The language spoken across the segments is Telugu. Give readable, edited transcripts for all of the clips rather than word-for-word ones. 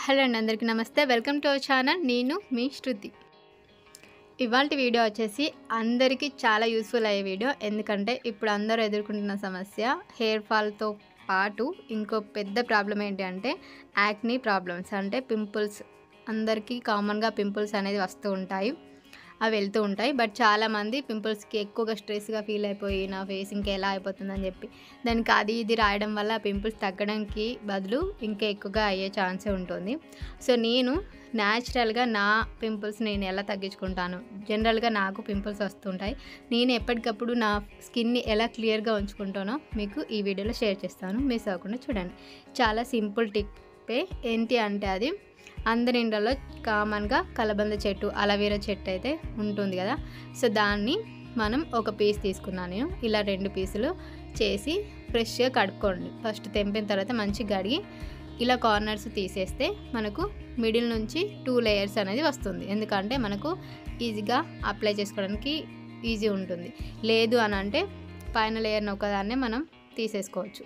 హలో అండి, అందరికీ నమస్తే. Welcome to our channel. నేను మీ శృతి. ఇవాల్టి వీడియో వచ్చేసి అందరికీ చాలా యూస్ఫుల్ అయ్యే వీడియో. ఎందుకంటే ఇప్పుడు అందరూ ఎదుర్కొంటున్న సమస్య హెయిర్ ఫాల్తో పాటు ఇంకో పెద్ద ప్రాబ్లం ఏంటి అంటే యాక్నీ ప్రాబ్లమ్స్, అంటే పింపుల్స్. అందరికీ కామన్గా పింపుల్స్ అనేది వస్తూ ఉంటాయి, అవి వెళ్తూ ఉంటాయి. బట్ చాలామంది పింపుల్స్కి ఎక్కువగా స్ట్రెస్గా ఫీల్ అయిపోయి నా ఫేస్ ఇంకా ఎలా అయిపోతుందని చెప్పి దానికి అది ఇది రాయడం వల్ల పింపుల్స్ తగ్గడానికి బదులు ఇంకా ఎక్కువగా అయ్యే ఛాన్సే ఉంటుంది. సో నేను న్యాచురల్గా నా పింపుల్స్ నేను ఎలా తగ్గించుకుంటాను, జనరల్గా నాకు పింపుల్స్ వస్తుంటాయి, నేను ఎప్పటికప్పుడు నా స్కిన్ని ఎలా క్లియర్గా ఉంచుకుంటానో మీకు ఈ వీడియోలో షేర్ చేస్తాను. మిస్ అవ్వకుండా చూడండి. చాలా సింపుల్ టిప్పే. ఏంటి అంటే అది అందరి ఇండ్లలో కామన్గా కలబంద చెట్టు, అలవీరా చెట్టు అయితే ఉంటుంది కదా. సో దాన్ని మనం ఒక పీస్ తీసుకున్నాను నేను. ఇలా 2 పీసులు చేసి ఫ్రెష్గా కడుక్కోండి. ఫస్ట్ తెంపిన తర్వాత మంచిగా కడిగి ఇలా కార్నర్స్ తీసేస్తే మనకు మిడిల్ నుంచి 2 లేయర్స్ అనేది వస్తుంది. ఎందుకంటే మనకు ఈజీగా అప్లై చేసుకోవడానికి ఈజీ ఉంటుంది. లేదు అని అంటే పైన లేయర్ని ఒకదాన్నే మనం తీసేసుకోవచ్చు,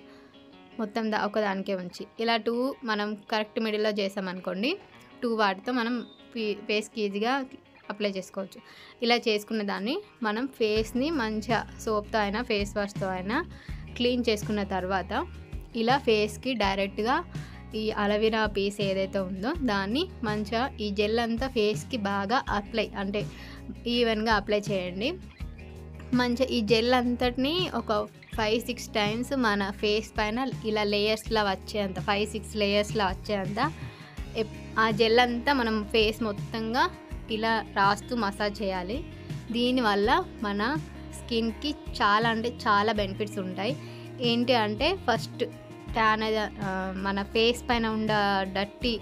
మొత్తం ఒకదానికే ఉంచి. ఇలా 2 మనం కరెక్ట్ మిడిల్లో చేసామనుకోండి, 2 వాటితో మనం ఫేస్కి ఈజీగా అప్లై చేసుకోవచ్చు. ఇలా చేసుకున్న దాన్ని మనం ఫేస్ని మంచిగా సోప్తో అయినా ఫేస్ వాష్తో అయినా క్లీన్ చేసుకున్న తర్వాత ఇలా ఫేస్కి డైరెక్ట్గా ఈ అలవీరా పీస్ ఏదైతే ఉందో దాన్ని మంచిగా ఈ జెల్ అంతా ఫేస్కి బాగా అప్లై, అంటే ఈవెన్గా అప్లై చేయండి. మంచిగా ఈ జెల్ అంతటిని ఒక 5-6 టైమ్స్ మన ఫేస్ పైన ఇలా లేయర్స్లా వచ్చేంత, 5-6 లేయర్స్లా వచ్చేంత ఆ జెల్ అంతా మనం ఫేస్ మొత్తంగా ఇలా రాస్తూ మసాజ్ చేయాలి. దీనివల్ల మన స్కిన్కి చాలా అంటే చాలా బెనిఫిట్స్ ఉంటాయి. ఏంటి అంటే ఫస్ట్ ట్యాన్, మన ఫేస్ పైన ఉన్న డర్టీ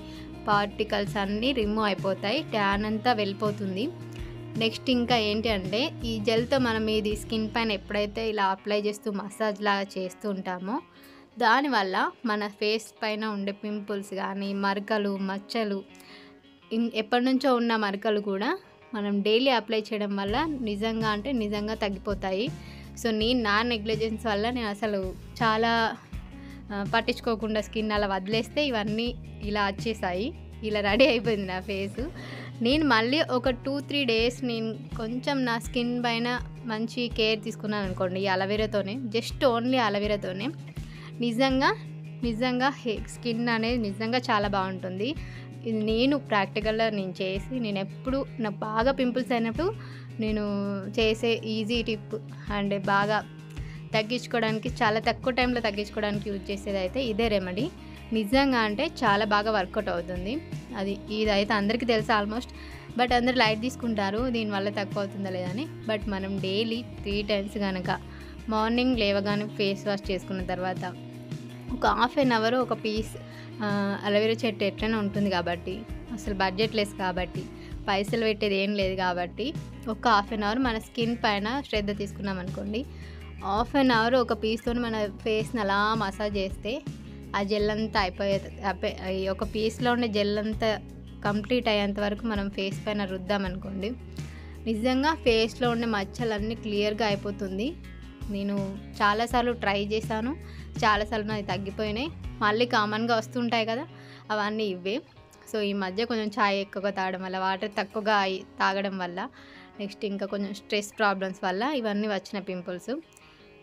పార్టికల్స్ అన్నీ రిమూవ్ అయిపోతాయి, ట్యాన్ అంతా వెళ్ళిపోతుంది. నెక్స్ట్ ఇంకా ఏంటి అంటే ఈ జెల్తో మనం ఇది స్కిన్ పైన ఎప్పుడైతే ఇలా అప్లై చేస్తూ మసాజ్ లాగా చేస్తూ ఉంటామో దానివల్ల మన ఫేస్ పైన ఉండే పింపుల్స్ కానీ మరకలు, మచ్చలు, ఎప్పటి నుంచో ఉన్న మరకలు కూడా మనం డైలీ అప్లై చేయడం వల్ల నిజంగా తగ్గిపోతాయి. సో నా నెగ్లిజెన్స్ వల్ల నేను అసలు చాలా పట్టించుకోకుండా స్కిన్ అలా వదిలేస్తే ఇవన్నీ ఇలా వచ్చేసాయి, ఇలా రెడీ అయిపోయింది నా ఫేసు. నేను మళ్ళీ ఒక 2-3 డేస్ నేను కొంచెం నా స్కిన్ పైన మంచి కేర్ తీసుకున్నాను అనుకోండి, ఈ అలవీరాతోనే, జస్ట్ ఓన్లీ అలవీరాతోనే నిజంగా స్కిన్ అనేది నిజంగా చాలా బాగుంటుంది. ఇది నేను ప్రాక్టికల్గా నేను ఎప్పుడు నాకు బాగా పింపుల్స్ అయినప్పుడు నేను చేసే ఈజీ టిప్ అండ్ బాగా తగ్గించుకోవడానికి, చాలా తక్కువ టైంలో తగ్గించుకోవడానికి యూజ్ చేసేది అయితే ఇదే రెమెడీ. నిజంగా అంటే చాలా బాగా వర్కౌట్ అవుతుంది. ఇదైతే అందరికీ తెలుసు ఆల్మోస్ట్, బట్ అందరు లైట్ తీసుకుంటారు దీనివల్ల తక్కువ అవుతుందా లేదని. బట్ మనం డైలీ 3 టైమ్స్ కనుక మార్నింగ్ లేవగానే ఫేస్ వాష్ చేసుకున్న తర్వాత ఒక ½ an hour ఒక పీస్ అలవీరా చెట్టు ఎట్లనే ఉంటుంది కాబట్టి, అసలు బడ్జెట్ లెస్ కాబట్టి, పైసలు పెట్టేది ఏం లేదు కాబట్టి, ఒక ½ an hour మన స్కిన్ పైన శ్రద్ధ తీసుకున్నాం అనుకోండి, ½ an hour ఒక పీస్తో మన ఫేస్ని అలా మసాజ్ చేస్తే ఆ జెల్ అంతా ఒక పీస్లో ఉండే జెల్ అంతా కంప్లీట్ అయ్యేంత వరకు మనం ఫేస్ పైన రుద్దామనుకోండి, నిజంగా ఫేస్లో ఉండే మచ్చలన్నీ క్లియర్గా అయిపోతుంది. నేను చాలాసార్లు ట్రై చేశాను, చాలాసార్లు నాది తగ్గిపోయినాయి. మళ్ళీ కామన్గా వస్తుంటాయి కదా, అవన్నీ ఇవే. సో ఈ మధ్య కొంచెం ఛాయ్ ఎక్కువగా తాగడం వల్ల, వాటర్ తక్కువగా తాగడం వల్ల, నెక్స్ట్ ఇంకా కొంచెం స్ట్రెస్ ప్రాబ్లమ్స్ వల్ల ఇవన్నీ వచ్చిన పింపుల్స్.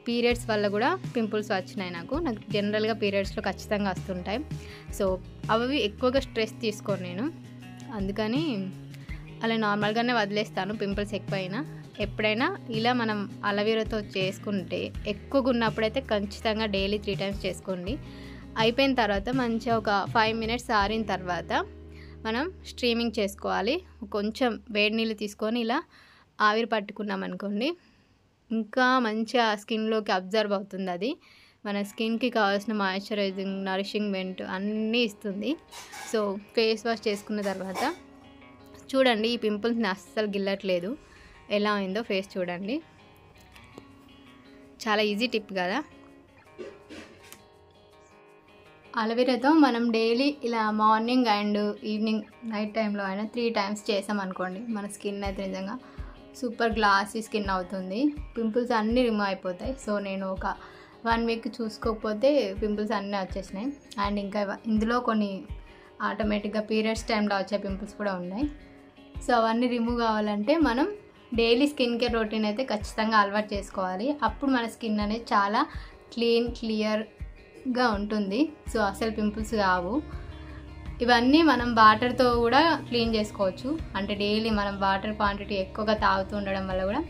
పీరియడ్స్ వల్ల కూడా పింపుల్స్ వచ్చినాయి నాకు జనరల్గా పీరియడ్స్లో ఖచ్చితంగా వస్తుంటాయి. సో అవి ఎక్కువగా స్ట్రెస్ తీసుకోను నేను, అందుకని అలా నార్మల్గానే వదిలేస్తాను పింపుల్స్ ఎక్కువైనా. ఎప్పుడైనా ఇలా మనం అలవీరాతో చేసుకుంటే ఎక్కువగా ఉన్నప్పుడైతే ఖచ్చితంగా డైలీ 3 టైమ్స్ చేసుకోండి. అయిపోయిన తర్వాత మంచిగా ఒక 5 minutes ఆరిన తర్వాత మనం స్ట్రీమింగ్ చేసుకోవాలి. కొంచెం వేడి నీళ్ళు తీసుకొని ఇలా ఆవిరి పట్టుకున్నాం అనుకోండి, ఇంకా మంచిగా స్కిన్లోకి అబ్జర్వ్ అవుతుంది. అది మన స్కిన్కి కావాల్సిన మాయిశ్చరైజింగ్, నరిషింగ్మెంట్ అన్నీ ఇస్తుంది. సో ఫేస్ వాష్ చేసుకున్న తర్వాత చూడండి, ఈ పింపుల్స్ని అస్సలు గిల్లట్లేదు. ఎలా అయిందో ఫేస్ చూడండి. చాలా ఈజీ టిప్ కదా. అలవీరాతో మనం డైలీ ఇలా మార్నింగ్ అండ్ ఈవినింగ్, నైట్ టైంలో అయినా 3 టైమ్స్ చేసామనుకోండి, మన స్కిన్ అయితే నిజంగా సూపర్ గ్లాసీ స్కిన్ అవుతుంది. పింపుల్స్ అన్నీ రిమూవ్ అయిపోతాయి. సో నేను ఒక 1 వీక్ చూసుకోకపోతే పింపుల్స్ అన్నీ వచ్చేసినాయి. అండ్ ఇంకా ఇందులో కొన్ని ఆటోమేటిక్గా పీరియడ్స్ టైంలో వచ్చే పింపుల్స్ కూడా ఉన్నాయి. సో అవన్నీ రిమూవ్ కావాలంటే మనం డైలీ స్కిన్ కేర్ రొటీన్ అయితే ఖచ్చితంగా అలవాటు చేసుకోవాలి. అప్పుడు మన స్కిన్ అనేది చాలా క్లియర్గా ఉంటుంది. సో అసలు పింపుల్స్ కావు. ఇవన్నీ మనం వాటర్తో కూడా క్లీన్ చేసుకోవచ్చు. అంటే డైలీ మనం వాటర్ క్వాంటిటీ ఎక్కువగా తాగుతూ ఉండడం వల్ల కూడా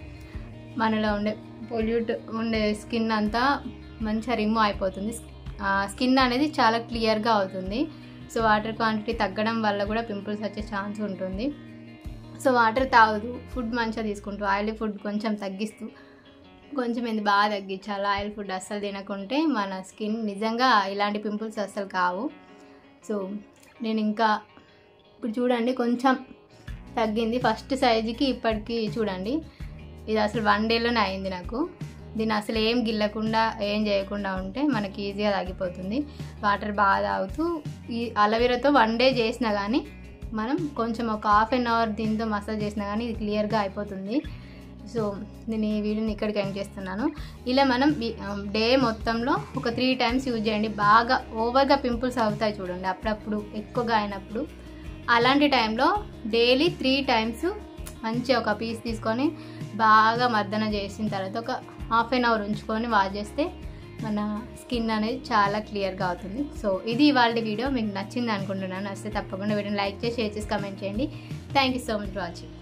మనలో ఉండే పొల్యూట్ ఉండే స్కిన్ అంతా మంచిగా రిమూవ్ అయిపోతుంది. స్కిన్ అనేది చాలా క్లియర్గా అవుతుంది. సో వాటర్ క్వాంటిటీ తగ్గడం వల్ల కూడా పింపుల్స్ వచ్చే ఛాన్స్ ఉంటుంది. సో వాటర్ తాగుతూ, ఫుడ్ మంచిగా తీసుకుంటూ, ఆయిలీ ఫుడ్ కొంచెం తగ్గిస్తూ, కొంచెం ఇది బాగా తగ్గించాలి. ఆయిల్ ఫుడ్ అస్సలు తినకుంటే మన స్కిన్ నిజంగా ఇలాంటి పింపుల్స్ అస్సలు కావు. సో నేను ఇంకా ఇప్పుడు చూడండి కొంచెం తగ్గింది. ఫస్ట్ సైజుకి ఇప్పటికి చూడండి, ఇది అసలు 1 డేలోనే అయింది నాకు. దీన్ని అసలు ఏం గిల్లకుండా ఏం చేయకుండా ఉంటే మనకి ఈజీగా తగ్గిపోతుంది. వాటర్ బాగా తాగుతూ ఈ అలోవెరాతో 1 డే చేసినా కానీ మనం కొంచెం ఒక ½ an hour దీంతో మసాజ్ చేసినా కానీ ఇది క్లియర్గా అయిపోతుంది. సో నేను ఈ వీడియోని ఇక్కడికి ఎండ్ చేస్తున్నాను. ఇలా మనం డే మొత్తంలో ఒక 3 times యూజ్ చేయండి. బాగా ఓవర్గా పింపుల్స్ అవుతాయి చూడండి అప్పుడప్పుడు ఎక్కువగా అయినప్పుడు. అలాంటి టైంలో డైలీ 3 times మంచిగా ఒక పీస్ తీసుకొని బాగా మర్దన చేసిన తర్వాత ఒక ½ an hour ఉంచుకొని వాష్ చేస్తే మన స్కిన్ అనేది చాలా క్లియర్గా అవుతుంది. సో ఇది ఇవాళ వీడియో. మీకు నచ్చింది అనుకుంటున్నాను. నచ్చితే తప్పకుండా వీడియోని లైక్ చేసి, షేర్ చేసి, కామెంట్ చేయండి. Thank you so much for watching.